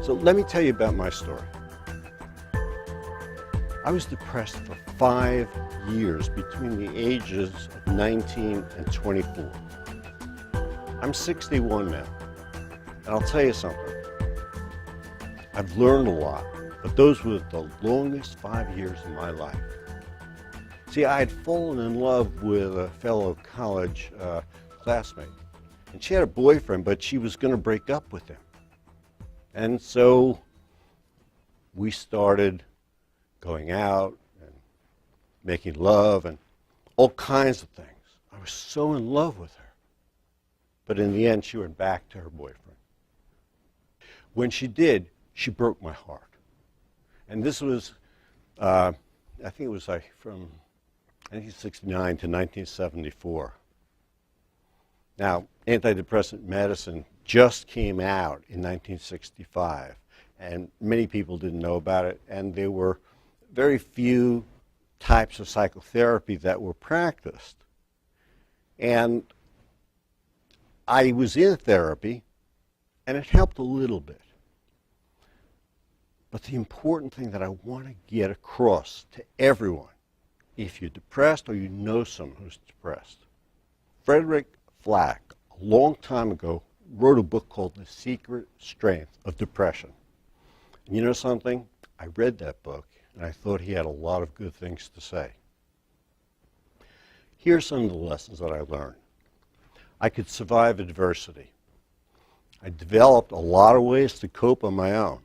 So let me tell you about my story. I was depressed for 5 years between the ages of 19 and 24. I'm 61 now, and I'll tell you something. I've learned a lot, but those were the longest 5 years of my life. See, I had fallen in love with a fellow college classmate, and she had a boyfriend, but she was going to break up with him. And so we started going out and making love and all kinds of things. I was so in love with her. But in the end, she went back to her boyfriend. When she did, she broke my heart. And this was, I think it was like from 1969 to 1974. Now, antidepressant medicine just came out in 1965, and many people didn't know about it, and there were very few types of psychotherapy that were practiced. And I was in therapy, and it helped a little bit. But the important thing that I want to get across to everyone, if you're depressed or you know someone who's depressed, Frederick Flack, a long time ago, wrote a book called The Secret Strength of Depression. And you know something? I read that book, and I thought he had a lot of good things to say. Here's some of the lessons that I learned. I could survive adversity. I developed a lot of ways to cope on my own.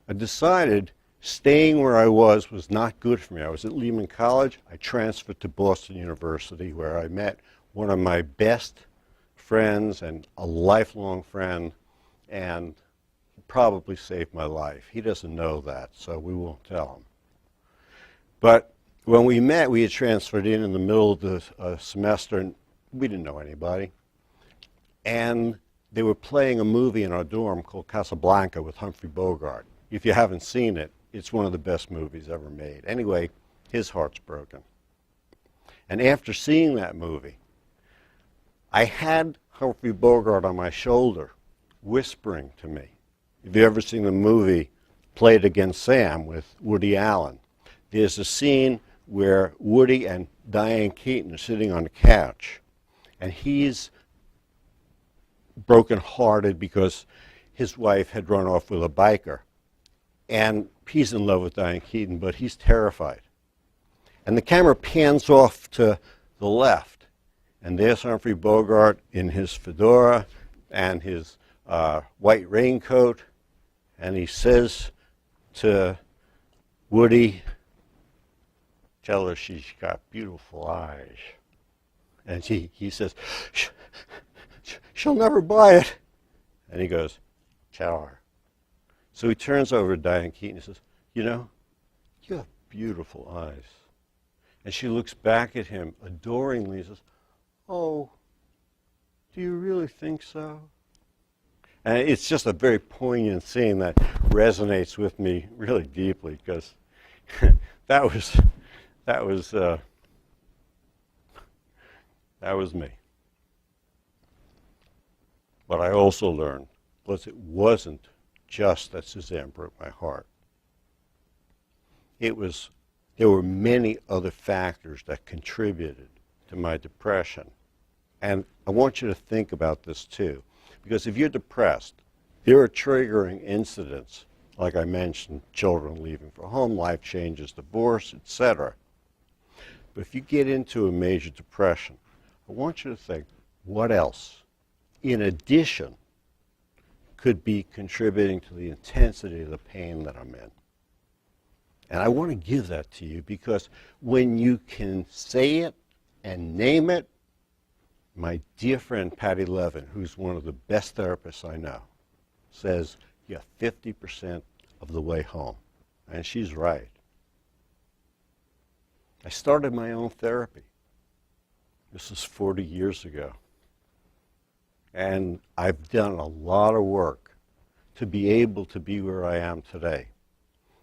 I decided staying where I was not good for me. I was at Lehman College. I transferred to Boston University, where I met one of my best friends and a lifelong friend, and he probably saved my life. He doesn't know that, so we won't tell him. But when we met, we had transferred in the middle of the semester, and we didn't know anybody. And they were playing a movie in our dorm called Casablanca with Humphrey Bogart. If you haven't seen it, it's one of the best movies ever made. Anyway, his heart's broken. And after seeing that movie, I had Humphrey Bogart on my shoulder, whispering to me. If you've ever seen the movie Play It Again, Sam with Woody Allen, there's a scene where Woody and Diane Keaton are sitting on the couch, and he's brokenhearted because his wife had run off with a biker. And he's in love with Diane Keaton, but he's terrified. And the camera pans off to the left, and there's Humphrey Bogart in his fedora and his white raincoat, and he says to Woody, "Tell her she's got beautiful eyes." And he says, "She'll never buy it." And he goes, "Tell her." So he turns over to Diane Keaton and says, "You know, you have beautiful eyes." And she looks back at him adoringly and says, "Oh, do you really think so?" And it's just a very poignant scene that resonates with me really deeply, because that was me. What I also learned was it wasn't just that Suzanne broke my heart. There were many other factors that contributed to my depression. And I want you to think about this too, because if you're depressed, there are triggering incidents, like I mentioned, children leaving for home, life changes, divorce, etc. But if you get into a major depression, I want you to think, what else, in addition, could be contributing to the intensity of the pain that I'm in? And I want to give that to you, because when you can say it and name it, my dear friend Patty Levin, who's one of the best therapists I know, says you're 50% of the way home. And she's right. I started my own therapy. This is 40 years ago. And I've done a lot of work to be able to be where I am today.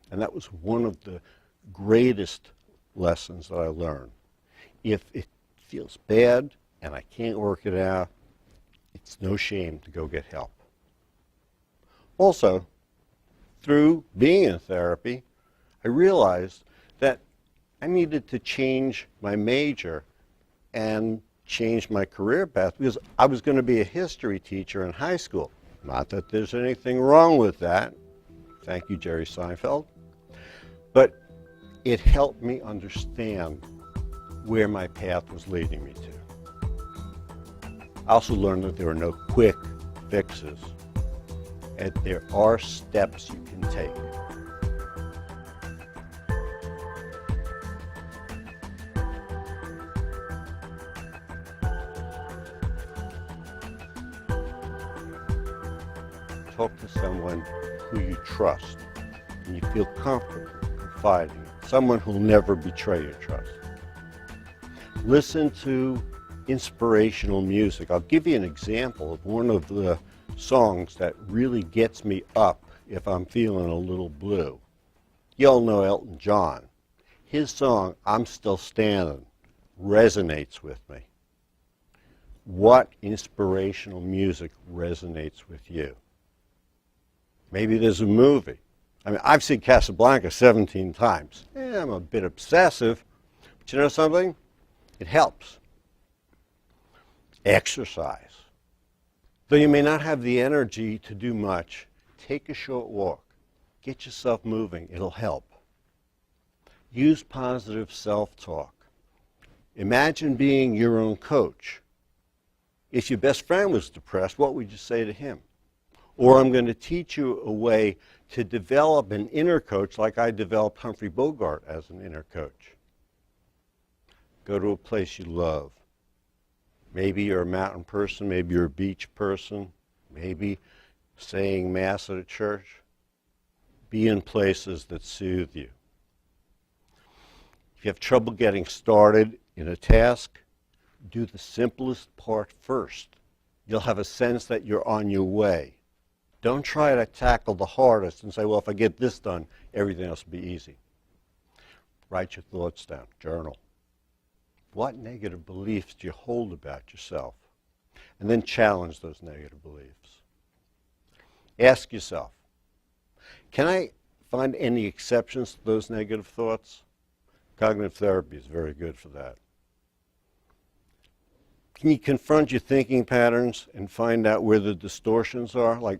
And that was one of the greatest lessons that I learned. If it feels bad and I can't work it out, it's no shame to go get help. Also, through being in therapy, I realized that I needed to change my major and change my career path because I was going to be a history teacher in high school. Not that there's anything wrong with that. Thank you, Jerry Seinfeld. But it helped me understand where my path was leading me to. I also learned that there are no quick fixes, and there are steps you can take. Talk to someone who you trust and you feel comfortable confiding in, someone who'll never betray your trust. Listen to inspirational music. I'll give you an example of one of the songs that really gets me up if I'm feeling a little blue. You all know Elton John. His song, I'm Still Standing, resonates with me. What inspirational music resonates with you? Maybe there's a movie. I mean, I've seen Casablanca 17 times. I'm a bit obsessive, but you know something? It helps. Exercise. Though you may not have the energy to do much, take a short walk. Get yourself moving. It'll help. Use positive self-talk. Imagine being your own coach. If your best friend was depressed, what would you say to him? Or I'm going to teach you a way to develop an inner coach like I developed Humphrey Bogart as an inner coach. Go to a place you love. Maybe you're a mountain person, maybe you're a beach person, maybe saying Mass at a church. Be in places that soothe you. If you have trouble getting started in a task, do the simplest part first. You'll have a sense that you're on your way. Don't try to tackle the hardest and say, well, if I get this done, everything else will be easy. Write your thoughts down. Journal. What negative beliefs do you hold about yourself? And then challenge those negative beliefs. Ask yourself, can I find any exceptions to those negative thoughts? Cognitive therapy is very good for that. Can you confront your thinking patterns and find out where the distortions are? Like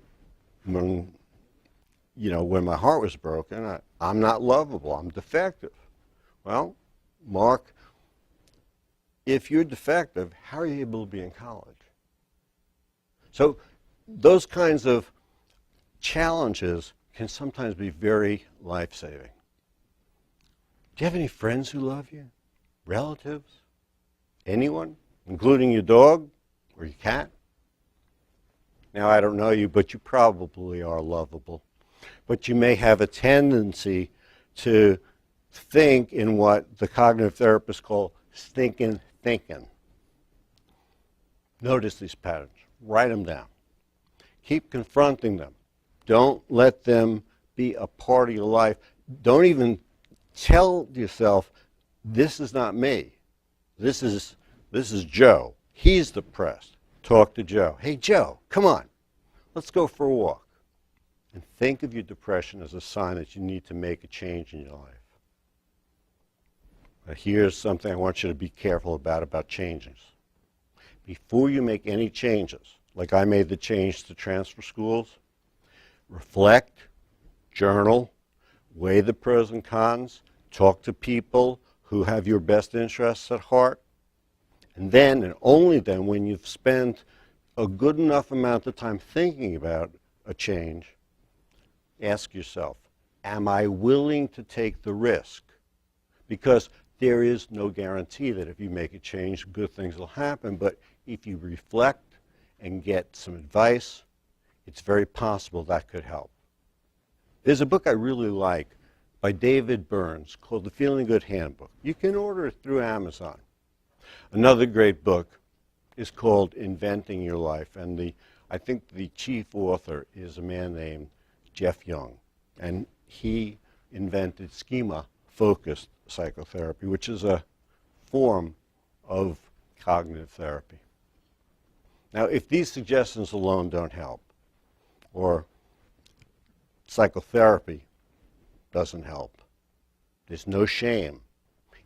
when my heart was broken, I'm not lovable, I'm defective. Well, Mark, if you're defective, how are you able to be in college? So those kinds of challenges can sometimes be very life-saving. Do you have any friends who love you? Relatives? Anyone? Including your dog or your cat? Now, I don't know you, but you probably are lovable. But you may have a tendency to think in what the cognitive therapists call stinking thinking. Notice these patterns. Write them down. Keep confronting them. Don't let them be a part of your life. Don't even tell yourself, this is not me. This is Joe. He's depressed. Talk to Joe. Hey, Joe, come on. Let's go for a walk. And think of your depression as a sign that you need to make a change in your life. Now, here's something I want you to be careful about changes. Before you make any changes, like I made the change to transfer schools, reflect, journal, weigh the pros and cons, talk to people who have your best interests at heart, and then, and only then, when you've spent a good enough amount of time thinking about a change, ask yourself, am I willing to take the risk? Because there is no guarantee that if you make a change, good things will happen. But if you reflect and get some advice, it's very possible that could help. There's a book I really like by David Burns called The Feeling Good Handbook. You can order it through Amazon. Another great book is called Inventing Your Life, and I think the chief author is a man named Jeff Young, and he invented schema-focused psychotherapy, which is a form of cognitive therapy. Now, if these suggestions alone don't help, or psychotherapy doesn't help. There's no shame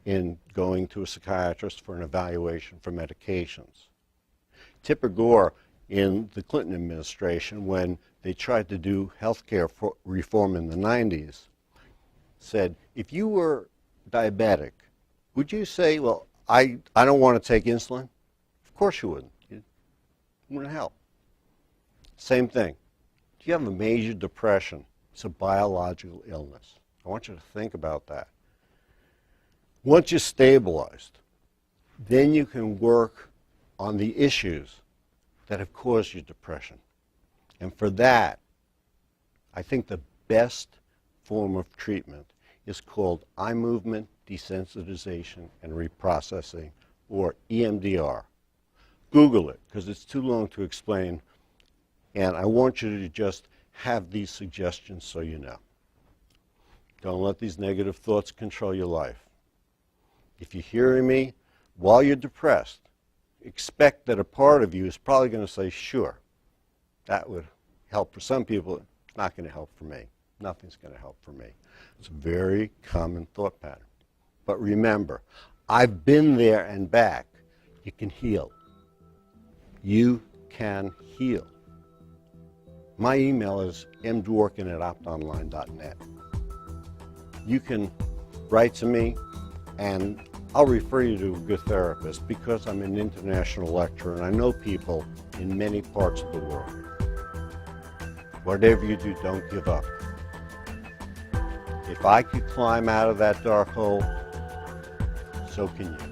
in going to a psychiatrist for an evaluation for medications. Tipper Gore, in the Clinton administration, when they tried to do healthcare reform in the 90s, said, if you were diabetic, would you say, well, I don't want to take insulin? Of course you wouldn't. It wouldn't help. Same thing. Do you have a major depression? It's a biological illness. I want you to think about that. Once you're stabilized, then you can work on the issues that have caused your depression. And for that, I think the best form of treatment is called eye movement desensitization and reprocessing, or EMDR. Google it, because it's too long to explain, and I want you to just have these suggestions so you know. Don't let these negative thoughts control your life. If you're hearing me while you're depressed, expect that a part of you is probably going to say, sure, that would help for some people. It's not going to help for me. Nothing's going to help for me. It's a very common thought pattern. But remember, I've been there and back. You can heal. You can heal. My email is mdworkin@optonline.net. You can write to me, and I'll refer you to a good therapist because I'm an international lecturer and I know people in many parts of the world. Whatever you do, don't give up. If I could climb out of that dark hole, so can you.